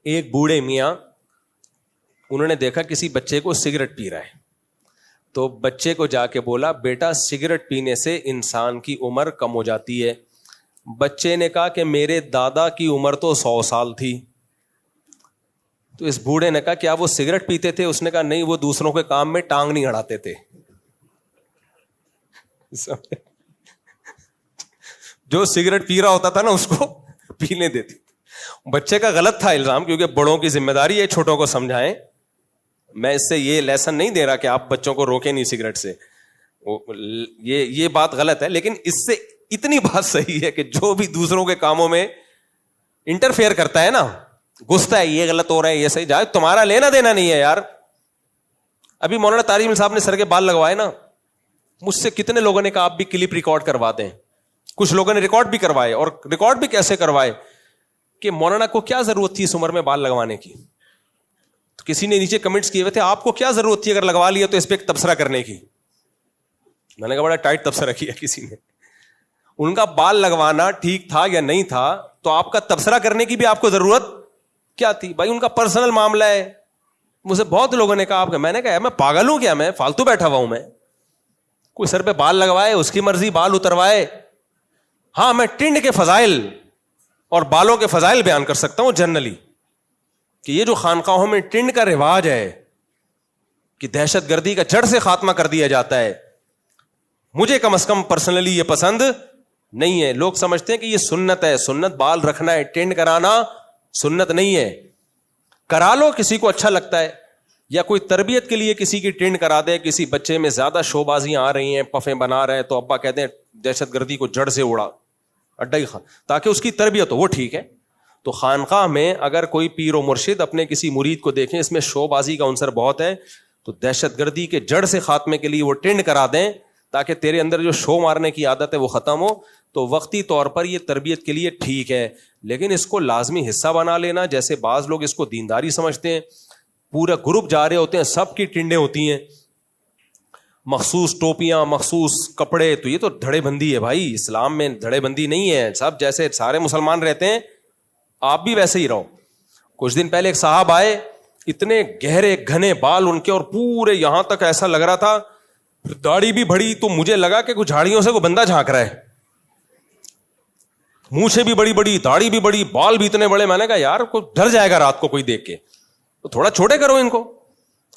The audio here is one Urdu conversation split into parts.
ایک بوڑھے میاں انہوں نے دیکھا کسی بچے کو سگریٹ پی رہا ہے, تو بچے کو جا کے بولا بیٹا سگریٹ پینے سے انسان کی عمر کم ہو جاتی ہے. بچے نے کہا کہ میرے دادا کی عمر تو 100 سال تھی. تو اس بوڑھے نے کہا کیا وہ سگریٹ پیتے تھے؟ اس نے کہا نہیں, وہ دوسروں کے کام میں ٹانگ نہیں اڑاتے تھے. جو سگریٹ پی رہا ہوتا تھا نا اس کو پینے دیتی. بچے کا غلط تھا الزام, کیونکہ بڑوں کی ذمہ داری ہے چھوٹوں کو سمجھائیں. میں اس سے یہ لیسن نہیں دے رہا کہ آپ بچوں کو روکیں نہیں سگریٹ سے, یہ بات غلط ہے. لیکن اس سے اتنی بات صحیح ہے کہ جو بھی دوسروں کے کاموں میں انٹرفیئر کرتا ہے نا, گھستا ہے, یہ غلط ہو رہا ہے, یہ صحیح, جائے تمہارا لینا دینا نہیں ہے یار. ابھی مولانا طارق صاحب نے سر کے بال لگوائے نا, مجھ سے کتنے لوگوں نے کہا آپ بھی کلپ ریکارڈ کروا دیں. کچھ لوگوں نے ریکارڈ بھی کروائے, اور ریکارڈ بھی کیسے کروائے کہ مولانا کو کیا ضرورت تھی اس عمر میں بال لگوانے کی. تو کسی نے نیچے کمنٹس کیے ہوئے تھے آپ کو کیا ضرورت تھی اگر لگوا لیا تو اس پہ ایک تبصرہ کرنے کی. میں نے کہا بڑا ٹائٹ تبصرہ کیا کسی نے. ان کا بال لگوانا ٹھیک تھا یا نہیں تھا, تو آپ کا تبصرہ کرنے کی بھی آپ کو ضرورت کیا تھی بھائی؟ ان کا پرسنل معاملہ ہے. مجھے بہت لوگوں نے کہا آپ کا, میں نے کہا میں پاگل ہوں کیا, میں فالتو بیٹھا ہوا ہوں میں؟ کوئی سر پہ بال لگوائے اس کی مرضی, بال اتروائے. ہاں میں ٹنڈ کے فضائل اور بالوں کے فضائل بیان کر سکتا ہوں جنرلی, کہ یہ جو خانقاہوں میں ٹنڈ کا رواج ہے کہ دہشت گردی کا جڑ سے خاتمہ کر دیا جاتا ہے, مجھے کم از کم پرسنلی یہ پسند نہیں ہے. لوگ سمجھتے ہیں کہ یہ سنت ہے, سنت بال رکھنا ہے, ٹنڈ کرانا سنت نہیں ہے. کرا لو کسی کو اچھا لگتا ہے, یا کوئی تربیت کے لیے کسی کی ٹنڈ کرا دے, کسی بچے میں زیادہ شو بازیاں آ رہی ہیں, پفیں بنا رہے ہیں, تو ابا کہتے ہیں دہشت گردی کو جڑ سے اڑا اڈا ہی تاکہ اس کی تربیت ہو, وہ ٹھیک ہے. تو خانقاہ میں اگر کوئی پیر و مرشد اپنے کسی مرید کو دیکھیں اس میں شو بازی کا عنصر بہت ہے, تو دہشت گردی کے جڑ سے خاتمے کے لیے وہ ٹنڈ کرا دیں تاکہ تیرے اندر جو شو مارنے کی عادت ہے وہ ختم ہو. تو وقتی طور پر یہ تربیت کے لیے ٹھیک ہے, لیکن اس کو لازمی حصہ بنا لینا, جیسے بعض لوگ اس کو دینداری سمجھتے ہیں, پورا گروپ جا رہے ہوتے ہیں, سب کی ٹنڈیں ہوتی ہیں, مخصوص ٹوپیاں, مخصوص کپڑے, تو یہ تو دھڑے بندی ہے بھائی. اسلام میں دھڑے بندی نہیں ہے, سب جیسے سارے مسلمان رہتے ہیں آپ بھی ویسے ہی رہو. کچھ دن پہلے ایک صاحب آئے, اتنے گہرے گھنے بال ان کے, اور پورے یہاں تک ایسا لگ رہا تھا, داڑھی بھی بڑی, تو مجھے لگا کہ کچھ جھاڑیوں سے کوئی بندہ جھانک رہا ہے. مونچھیں بھی بڑی بڑی, داڑھی بھی بڑی, بال بھی اتنے بڑے. میں نے کہا یار کوئی ڈر جائے گا رات کو کوئی دیکھ کے, تو تھوڑا چھوٹے کرو ان کو.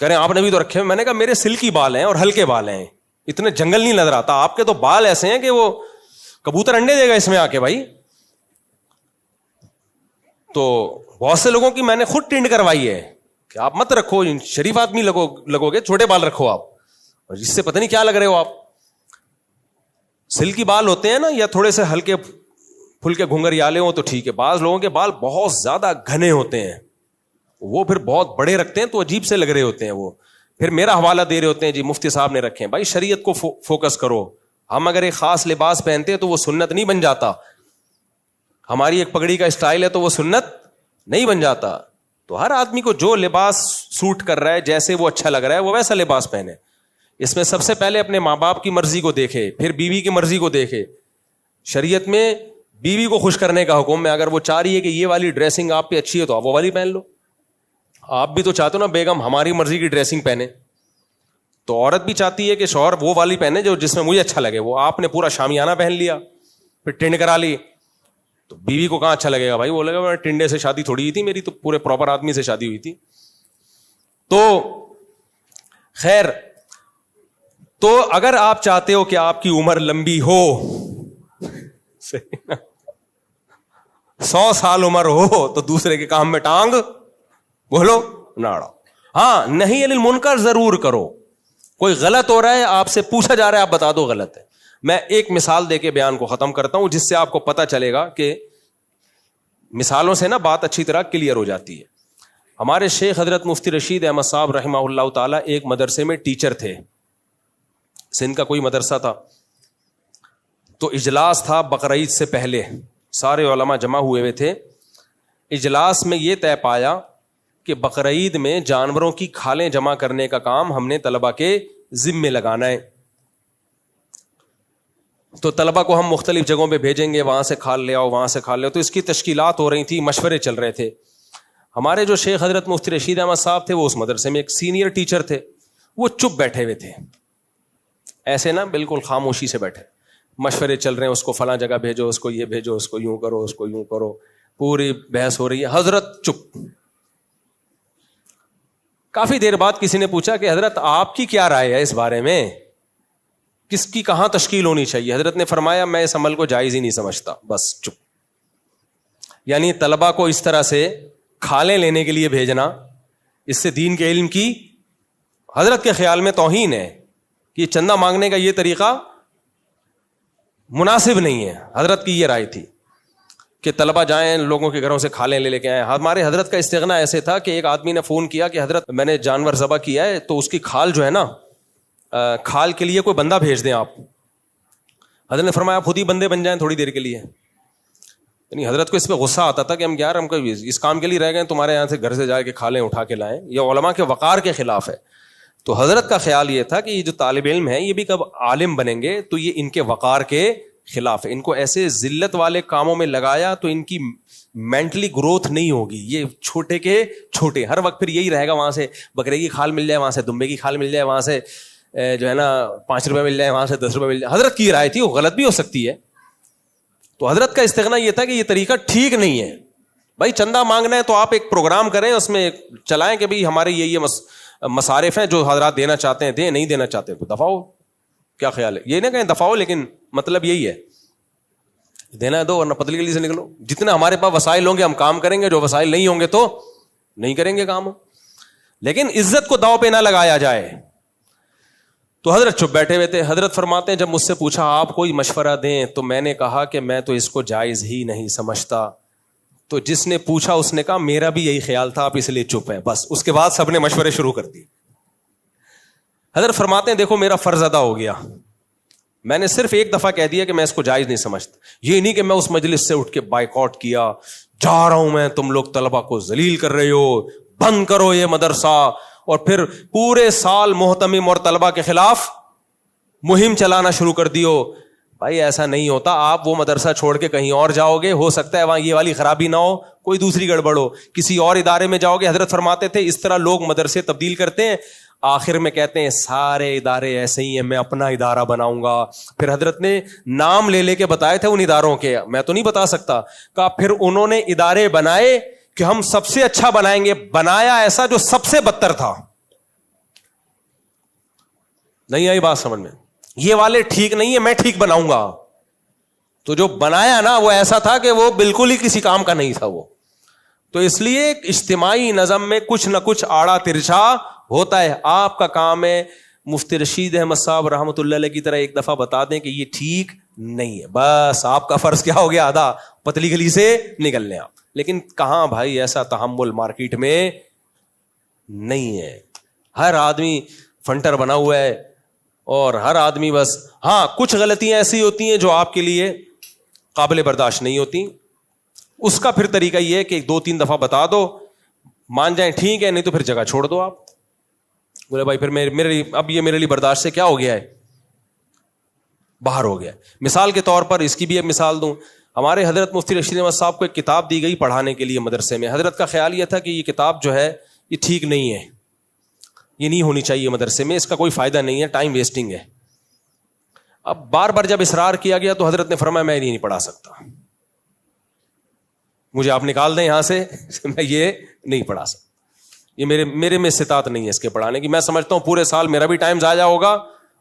کہہ رہے ہیں آپ نے بھی تو رکھے. میں نے کہا میرے سلکی بال ہیں اور ہلکے بال ہیں, اتنے جنگل نہیں نظر آتا. آپ کے تو بال ایسے ہیں کہ وہ کبوتر انڈے دے گا اس میں آ کے بھائی. تو بہت سے لوگوں کی میں نے خود ٹنڈ کروائی ہے کہ آپ مت رکھو, شریف آدمی لگو گے, چھوٹے بال رکھو آپ, اور جس سے پتہ نہیں کیا لگ رہے ہو آپ. سلکی بال ہوتے ہیں نا, یا تھوڑے سے ہلکے پھلکے گھنگریالے ہوں تو ٹھیک ہے. بعض لوگوں کے بال بہت زیادہ گھنے ہوتے ہیں, وہ پھر بہت بڑے رکھتے ہیں تو عجیب سے لگ رہے ہوتے ہیں. وہ پھر میرا حوالہ دے رہے ہوتے ہیں جی مفتی صاحب نے رکھے ہیں. بھائی شریعت کو فوکس کرو. ہم اگر ایک خاص لباس پہنتے ہیں تو وہ سنت نہیں بن جاتا. ہماری ایک پگڑی کا اسٹائل ہے تو وہ سنت نہیں بن جاتا. تو ہر آدمی کو جو لباس سوٹ کر رہا ہے, جیسے وہ اچھا لگ رہا ہے, وہ ویسا لباس پہنے. اس میں سب سے پہلے اپنے ماں باپ کی مرضی کو دیکھے, پھر بیوی کی مرضی کو دیکھے. شریعت میں بیوی کو خوش کرنے کا حکم ہے. اگر وہ چاہ رہی ہے کہ یہ والی ڈریسنگ آپ پہ اچھی ہے تو آپ وہ والی پہن لو. آپ بھی تو چاہتے ہو نا بیگم ہماری مرضی کی ڈریسنگ پہنے, تو عورت بھی چاہتی ہے کہ شوہر وہ والی پہنے جو جس میں مجھے اچھا لگے. وہ آپ نے پورا شامیانہ پہن لیا, پھر ٹنڈ کرا لی, تو بیوی کو کہاں اچھا لگے گا بھائی. وہ لگے گا ٹنڈے سے شادی تھوڑی ہوئی تھی میری, تو پورے پراپر آدمی سے شادی ہوئی تھی. تو خیر, تو اگر آپ چاہتے ہو کہ آپ کی عمر لمبی ہو, 100 سال عمر ہو, تو دوسرے کے کام میں ٹانگ بولو نہ اڑاؤ. ہاں نہیں علی المنکر ضرور کرو. کوئی غلط ہو رہا ہے, آپ سے پوچھا جا رہا ہے, آپ بتا دو غلط ہے. میں ایک مثال دے کے بیان کو ختم کرتا ہوں, جس سے آپ کو پتا چلے گا کہ مثالوں سے نا بات اچھی طرح کلیئر ہو جاتی ہے. ہمارے شیخ حضرت مفتی رشید احمد صاحب رحمہ اللہ تعالی ایک مدرسے میں ٹیچر تھے. سندھ کا کوئی مدرسہ تھا. تو اجلاس تھا بقرعید سے پہلے, سارے علماء جمع ہوئے ہوئے تھے. اجلاس میں یہ طے پایا کہ بقرعید میں جانوروں کی کھالیں جمع کرنے کا کام ہم نے طلبہ کے ذمے لگانا ہے. تو طلبہ کو ہم مختلف جگہوں پہ بھیجیں گے, وہاں سے کھال لے آؤ, وہاں سے کھال لے آؤ. تو اس کی تشکیلات ہو رہی تھی, مشورے چل رہے تھے. ہمارے جو شیخ حضرت مفتی رشید احمد صاحب تھے وہ اس مدرسے میں ایک سینئر ٹیچر تھے, وہ چپ بیٹھے ہوئے تھے, ایسے نا بالکل خاموشی سے بیٹھے, مشورے چل رہے ہیں, اس کو فلاں جگہ بھیجو, اس کو یہ بھیجو, اس کو یوں کرو, اس کو یوں کرو, پوری بحث ہو رہی ہے, حضرت چپ. کافی دیر بعد کسی نے پوچھا کہ حضرت آپ کی کیا رائے ہے اس بارے میں, کس کی کہاں تشکیل ہونی چاہیے؟ حضرت نے فرمایا میں اس عمل کو جائز ہی نہیں سمجھتا, بس چپ. یعنی طلبہ کو اس طرح سے کھالیں لینے کے لیے بھیجنا, اس سے دین کے علم کی حضرت کے خیال میں توہین ہے, کہ چندہ مانگنے کا یہ طریقہ مناسب نہیں ہے. حضرت کی یہ رائے تھی کہ طلبہ جائیں لوگوں کے گھروں سے کھالیں لے کے آئیں. ہمارے حضرت کا استغنا ایسے تھا کہ ایک آدمی نے فون کیا کہ حضرت میں نے جانور ذبح کیا ہے, تو اس کی کھال جو ہے نا, کھال کے لیے کوئی بندہ بھیج دیں آپ. حضرت نے فرمایا آپ خود ہی بندے بن جائیں تھوڑی دیر کے لیے. یعنی حضرت کو اس پہ غصہ آتا تھا کہ ہم یار ہم اس کام کے لیے رہ گئے, تمہارے یہاں سے گھر سے جا کے کھالیں اٹھا کے لائیں, یہ علماء کے وقار کے خلاف ہے. تو حضرت کا خیال یہ تھا کہ یہ جو طالب علم ہے یہ بھی کب عالم بنیں گے تو یہ ان کے وقار کے خلاف ہے, ان کو ایسے ذلت والے کاموں میں لگایا تو ان کی مینٹلی گروتھ نہیں ہوگی, یہ چھوٹے کے چھوٹے, ہر وقت پھر یہی رہے گا, وہاں سے بکرے کی کھال مل جائے, وہاں سے دمبے کی کھال مل جائے, وہاں سے جو ہے نا 5 روپے مل جائے, وہاں سے 10 روپے مل جائے. حضرت کی رائے تھی, وہ غلط بھی ہو سکتی ہے. تو حضرت کا استغنا یہ تھا کہ یہ طریقہ ٹھیک نہیں ہے. بھائی چندہ مانگنا ہے تو آپ ایک پروگرام کریں, اس میں چلائیں کہ بھئی ہمارے یہ مصارف ہیں, جو حضرات دینا چاہتے ہیں دیں, نہیں دینا چاہتے تو دفاع ہو. کیا خیال ہے؟ یہ نہ کہیں دفاع ہو, لیکن مطلب یہی ہے دینا ہے دو ورنہ پتلی گلی سے نکلو. جتنے ہمارے پاس وسائل ہوں گے ہم کام کریں گے, جو وسائل نہیں ہوں گے تو نہیں کریں گے کام. لیکن عزت کو داؤ پہ نہ لگایا جائے. تو حضرت چپ بیٹھے ہوئے تھے. حضرت فرماتے ہیں جب مجھ سے پوچھا آپ کوئی مشورہ دیں تو میں نے کہا کہ میں تو اس کو جائز ہی نہیں سمجھتا. تو جس نے پوچھا اس نے کہا میرا بھی یہی خیال تھا, آپ اس لیے چپ ہیں. بس اس کے بعد سب نے مشورے شروع کر دیے. حضرت فرماتے ہیں دیکھو میرا فرض ادا ہو گیا, میں نے صرف ایک دفعہ کہہ دیا کہ میں اس کو جائز نہیں سمجھتا. یہ نہیں کہ میں اس مجلس سے اٹھ کے بائیکاٹ کیا, جا رہا ہوں میں, تم لوگ طلبہ کو ذلیل کر رہے ہو, بند کرو یہ مدرسہ, اور پھر پورے سال محتمم اور طلبہ کے خلاف مہم چلانا شروع کر دیو. بھائی ایسا نہیں ہوتا. آپ وہ مدرسہ چھوڑ کے کہیں اور جاؤ گے, ہو سکتا ہے وہاں یہ والی خرابی نہ ہو, کوئی دوسری گڑبڑ ہو, کسی اور ادارے میں جاؤ گے. حضرت فرماتے تھے اس طرح لوگ مدرسے تبدیل کرتے ہیں, آخر میں کہتے ہیں سارے ادارے ایسے ہی ہیں, میں اپنا ادارہ بناؤں گا. پھر حضرت نے نام لے کے بتائے تھے ان اداروں کے, میں تو نہیں بتا سکتا. کہا پھر انہوں نے ادارے بنائے کہ ہم سب سے اچھا بنائیں گے, بنایا ایسا جو سب سے بدتر تھا. نہیں آئی بات سمجھ میں؟ یہ والے ٹھیک نہیں ہے, میں ٹھیک بناؤں گا. تو جو بنایا نا وہ ایسا تھا کہ وہ بالکل ہی کسی کام کا نہیں تھا وہ. تو اس لیے اجتماعی نظم میں کچھ نہ کچھ آڑا ترچھا ہوتا ہے. آپ کا کام ہے مفتی رشید احمد صاحب رحمۃ اللہ علیہ کی طرح ایک دفعہ بتا دیں کہ یہ ٹھیک نہیں ہے, بس آپ کا فرض کیا ہو گیا آدھا, پتلی گلی سے نکل لیں آپ. لیکن کہاں بھائی ایسا تحمل مارکیٹ میں نہیں ہے. ہر آدمی فنٹر بنا ہوا ہے, اور ہر آدمی بس, ہاں کچھ غلطیاں ایسی ہوتی ہیں جو آپ کے لیے قابل برداشت نہیں ہوتی. اس کا پھر طریقہ یہ ہے کہ 2-3 دفعہ بتا دو, مان جائیں ٹھیک ہے, نہیں تو پھر جگہ چھوڑ دو. آپ بولے بھائی پھر اب یہ میرے لیے برداشت سے کیا ہو گیا ہے, باہر ہو گیا. مثال کے طور پر اس کی بھی ایک مثال دوں. ہمارے حضرت مفتی رشید احمد صاحب کو ایک کتاب دی گئی پڑھانے کے لیے مدرسے میں. حضرت کا خیال یہ تھا کہ یہ کتاب جو ہے یہ ٹھیک نہیں ہے, یہ نہیں ہونی چاہیے مدرسے میں, اس کا کوئی فائدہ نہیں ہے, ٹائم ویسٹنگ ہے. اب بار بار جب اصرار کیا گیا تو حضرت نے فرمایا میں نہیں پڑھا سکتا, مجھے آپ نکال دیں یہاں سے, میں یہ نہیں پڑھا سکتا, یہ میرے میں استطاعت نہیں ہے اس کے پڑھانے کی. میں سمجھتا ہوں پورے سال میرا بھی ٹائم ضائع ہوگا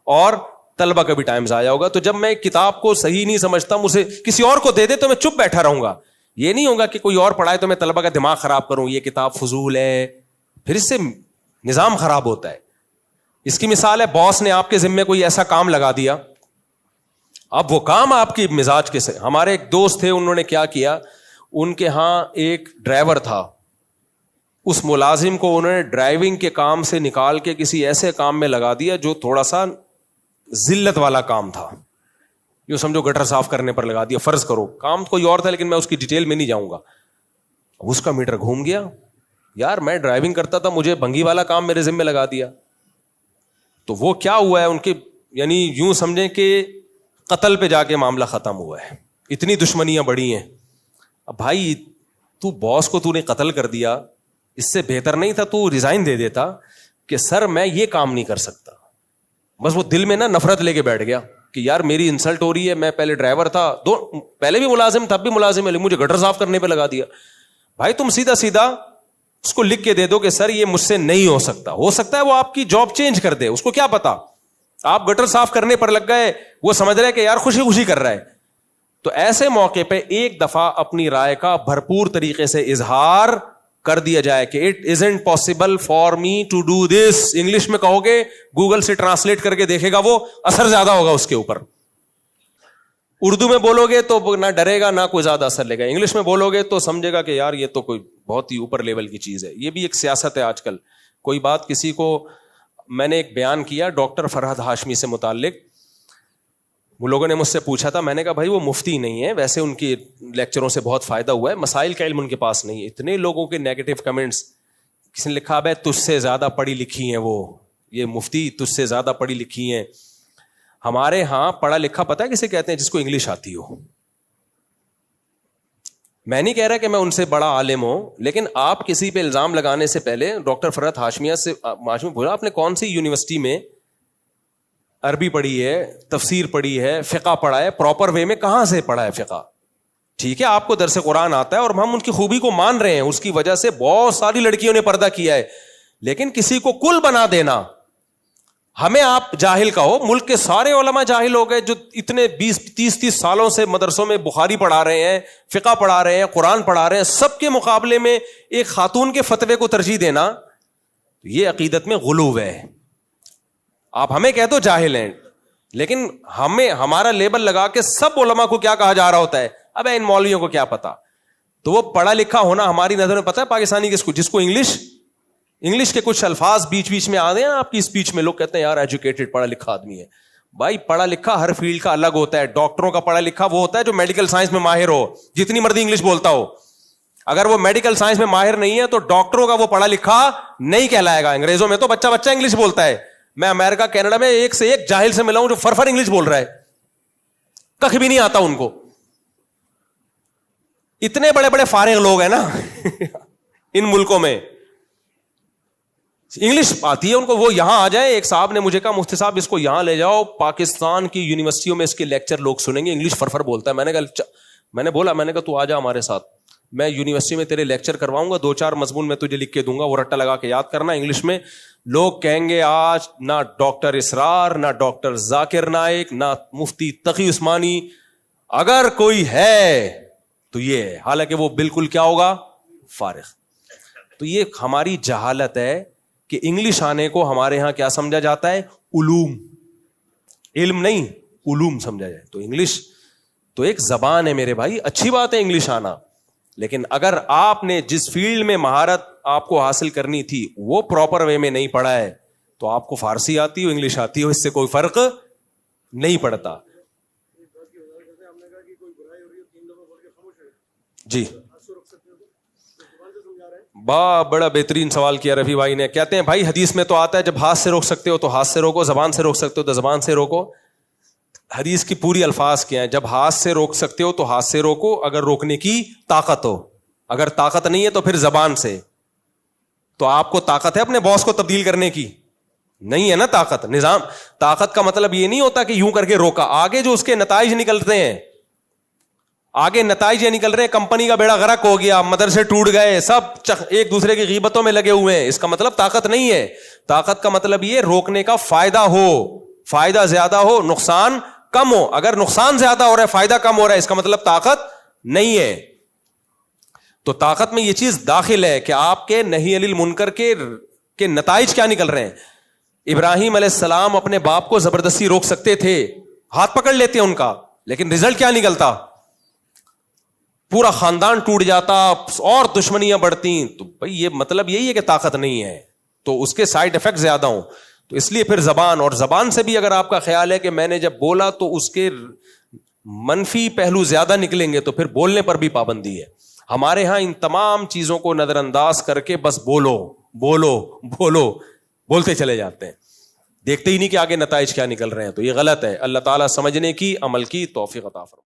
اور طلبہ کا بھی ٹائم ضائع ہوگا. تو جب میں کتاب کو صحیح نہیں سمجھتا, مجھے کسی اور کو دے دے تو میں چپ بیٹھا رہوں گا. یہ نہیں ہوگا کہ کوئی اور پڑھائے تو میں طلبہ کا دماغ خراب کروں, یہ کتاب فضول ہے, پھر اس سے نظام خراب ہوتا ہے. اس کی مثال ہے باس نے آپ کے ذمے کوئی ایسا کام لگا دیا, اب وہ کام آپ کی مزاج کے سے. ہمارے ایک دوست تھے, انہوں نے کیا کیا, ان کے ہاں ایک ڈرائیور تھا, اس ملازم کو انہوں نے ڈرائیونگ کے کام سے نکال کے کسی ایسے کام میں لگا دیا جو تھوڑا سا ذلت والا کام تھا. جو سمجھو گٹر صاف کرنے پر لگا دیا. فرض کرو کام کوئی اور تھا, لیکن میں اس کی ڈیٹیل میں نہیں جاؤں گا. اس کا میٹر گھوم گیا, یار میں ڈرائیونگ کرتا تھا, مجھے بھنگی والا کام میرے ذمہ لگا دیا. تو وہ کیا ہوا ہے ان کے, یعنی یوں سمجھیں کہ قتل پہ جا کے معاملہ ختم ہوا ہے. اتنی دشمنیاں بڑی ہیں. اب بھائی تو باس کو تو نے قتل کر دیا, اس سے بہتر نہیں تھا تو ریزائن دے دیتا کہ سر میں یہ کام نہیں کر سکتا. بس وہ دل میں نا نفرت لے کے بیٹھ گیا کہ یار میری انسلٹ ہو رہی ہے, میں پہلے ڈرائیور تھا, پہلے بھی ملازم تھا, اب بھی ملازم ہے, مجھے گٹر صاف کرنے پہ لگا دیا. بھائی تم سیدھا سیدھا اس کو لکھ کے دے دو کہ سر یہ مجھ سے نہیں ہو سکتا ہے وہ آپ کی جاب چینج کر دے, اس کو کیا پتا آپ گٹر صاف کرنے پر لگ گئے, وہ سمجھ رہے کہ یار خوشی خوشی کر رہا ہے. تو ایسے موقع پہ ایک دفعہ اپنی رائے کا بھرپور طریقے سے اظہار کر دیا جائے کہ it isn't possible for me to do this. English میں کہو گے, گوگل سے ٹرانسلیٹ کر کے دیکھے گا, وہ اثر زیادہ ہوگا اس کے اوپر. اردو میں بولو گے تو نہ ڈرے گا نہ کوئی زیادہ اثر لے گا, انگلش میں بولو گے تو سمجھے گا کہ یار یہ تو کوئی بہت ہی اوپر لیول کی چیز ہے. یہ بھی ایک سیاست ہے آج کل. کوئی بات کسی کو, میں نے ایک بیان کیا ڈاکٹر فرحت ہاشمی سے متعلق, وہ لوگوں نے مجھ سے پوچھا تھا, میں نے کہا بھائی وہ مفتی نہیں ہے, ویسے ان کی لیکچروں سے بہت فائدہ ہوا ہے, مسائل کا علم ان کے پاس نہیں ہے. اتنے لوگوں کے نیگیٹو کمنٹس, کسی نے لکھا ہے تجھ سے زیادہ پڑھی لکھی ہیں وہ, یہ مفتی تجھ سے زیادہ پڑھی لکھی ہیں. ہمارے ہاں پڑھا لکھا پتہ ہے کسے کہتے ہیں؟ جس کو انگلش آتی ہو. میں نہیں کہہ رہا کہ میں ان سے بڑا عالم ہوں, لیکن آپ کسی پہ الزام لگانے سے پہلے ڈاکٹر فرحت ہاشمی بولا آپ نے کون سی یونیورسٹی میں عربی پڑھی ہے, تفسیر پڑھی ہے, فقہ پڑھا ہے, پراپر وے میں کہاں سے پڑھا ہے فقہ؟ ٹھیک ہے آپ کو درس قرآن آتا ہے اور ہم ان کی خوبی کو مان رہے ہیں, اس کی وجہ سے بہت ساری لڑکیوں نے پردہ کیا ہے, لیکن کسی کو کل بنا دینا, ہمیں آپ جاہل کہو. ملک کے سارے علماء جاہل ہو گئے جو اتنے 20-30 سالوں سے مدرسوں میں بخاری پڑھا رہے ہیں, فقہ پڑھا رہے ہیں, قرآن پڑھا رہے ہیں, سب کے مقابلے میں ایک خاتون کے فتوے کو ترجیح دینا, یہ عقیدت میں غلو ہے. آپ ہمیں کہہ دو جاہل ہیں, لیکن ہمیں ہمارا لیبل لگا کے سب علماء کو کیا کہا جا رہا ہوتا ہے, اب ان مولویوں کو کیا پتا. تو وہ پڑھا لکھا ہونا ہماری نظر میں پتا ہے پاکستانی کس کو, جس کو انگلش کے کچھ الفاظ بیچ میں آ گئے آپ کی اسپیچ میں, لوگ کہتے ہیں یار ایجوکیٹڈ پڑھا لکھا آدمی ہے. بھائی پڑھا لکھا ہر فیلڈ کا الگ ہوتا ہے. ڈاکٹروں کا پڑھا لکھا وہ ہوتا ہے جو میڈیکل سائنس میں ماہر ہو, جتنی مرضی انگلش بولتا ہو. اگر وہ میڈیکل سائنس میں ماہر نہیں ہے تو ڈاکٹروں کا وہ پڑھا لکھا نہیں کہلائے گا. انگریزوں میں تو بچہ انگلش بولتا ہے. میں امریکہ کینیڈا میں ایک سے ایک جاہل سے ملا ہوں جو فرفر انگلش بول رہا ہے, کخ بھی نہیں آتا ان کو. اتنے بڑے بڑے فارغ لوگ ہیں نا ان ملکوں میں, انگلش آتی ہے ان کو, وہ یہاں آ جائیں. ایک صاحب نے مجھے کہا مفتی صاحب اس کو یہاں لے جاؤ, پاکستان کی یونیورسٹیوں میں اس کے لیکچر لوگ سنیں گے, انگلش فرفر بولتا ہے. میں نے بولا تو آ جا ہمارے ساتھ, میں یونیورسٹی میں تیرے لیکچر کرواؤں گا, 2-4 مضمون میں تجھے لکھ کے دوں گا, وہ رٹا لگا کے یاد کرنا انگلش میں. لوگ کہیں گے آج نہ ڈاکٹر اسرار, نہ ڈاکٹر ذاکر نائک, نہ مفتی تقی عثمانی, اگر کوئی ہے تو یہ ہے, حالانکہ وہ بالکل کیا ہوگا, فارغ. تو یہ ہماری جہالت ہے کہ انگلش آنے کو ہمارے ہاں کیا سمجھا جاتا ہے, علوم, علم نہیں علوم سمجھا جائے. تو انگلش تو ایک زبان ہے میرے بھائی, اچھی بات ہے انگلش آنا, لیکن اگر آپ نے جس فیلڈ میں مہارت آپ کو حاصل کرنی تھی وہ پراپر وے میں نہیں پڑھا ہے تو آپ کو فارسی آتی ہو انگلش آتی ہو, اس سے کوئی فرق نہیں پڑتا. جی بڑا بہترین سوال کیا رفیع بھائی نے. کہتے ہیں بھائی حدیث میں تو آتا ہے جب ہاتھ سے روک سکتے ہو تو ہاتھ سے روکو, زبان سے روک سکتے ہو تو زبان سے روکو. حدیث کی پوری الفاظ کیا ہیں, جب ہاتھ سے روک سکتے ہو تو ہاتھ سے روکو اگر روکنے کی طاقت ہو, اگر طاقت نہیں ہے تو پھر زبان سے. تو آپ کو طاقت ہے اپنے باس کو تبدیل کرنے کی؟ نہیں ہے نا طاقت. نظام طاقت کا مطلب یہ نہیں ہوتا کہ یوں کر کے روکا, آگے جو اس کے نتائج نکلتے ہیں, آگے نتائج یہ نکل رہے ہیں کمپنی کا بیڑا غرق ہو گیا, مدرسے ٹوٹ گئے, سب ایک دوسرے کی غیبتوں میں لگے ہوئے ہیں, اس کا مطلب طاقت نہیں ہے. طاقت کا مطلب یہ روکنے کا فائدہ ہو, فائدہ زیادہ ہو نقصان کم ہو. اگر نقصان زیادہ ہو رہا ہے فائدہ کم ہو رہا ہے, اس کا مطلب طاقت نہیں ہے. تو طاقت میں یہ چیز داخل ہے کہ آپ کے نہی عن المنکر کے نتائج کیا نکل رہے ہیں. ابراہیم علیہ السلام اپنے باپ کو زبردستی روک سکتے تھے, ہاتھ پکڑ لیتے ان کا, لیکن رزلٹ کیا نکلتا, پورا خاندان ٹوٹ جاتا اور دشمنیاں بڑھتی. تو بھائی یہ مطلب یہی ہے کہ طاقت نہیں ہے, تو اس کے سائڈ افیکٹ زیادہ ہوں. تو اس لیے پھر زبان, اور زبان سے بھی اگر آپ کا خیال ہے کہ میں نے جب بولا تو اس کے منفی پہلو زیادہ نکلیں گے تو پھر بولنے پر بھی پابندی ہے. ہمارے ہاں ان تمام چیزوں کو نظر انداز کر کے بس بولو بولو بولو بولتے چلے جاتے ہیں, دیکھتے ہی نہیں کہ آگے نتائج کیا نکل رہے ہیں. تو یہ غلط ہے. اللہ تعالیٰ سمجھنے کی, عمل کی توفیق عطا فرمائے.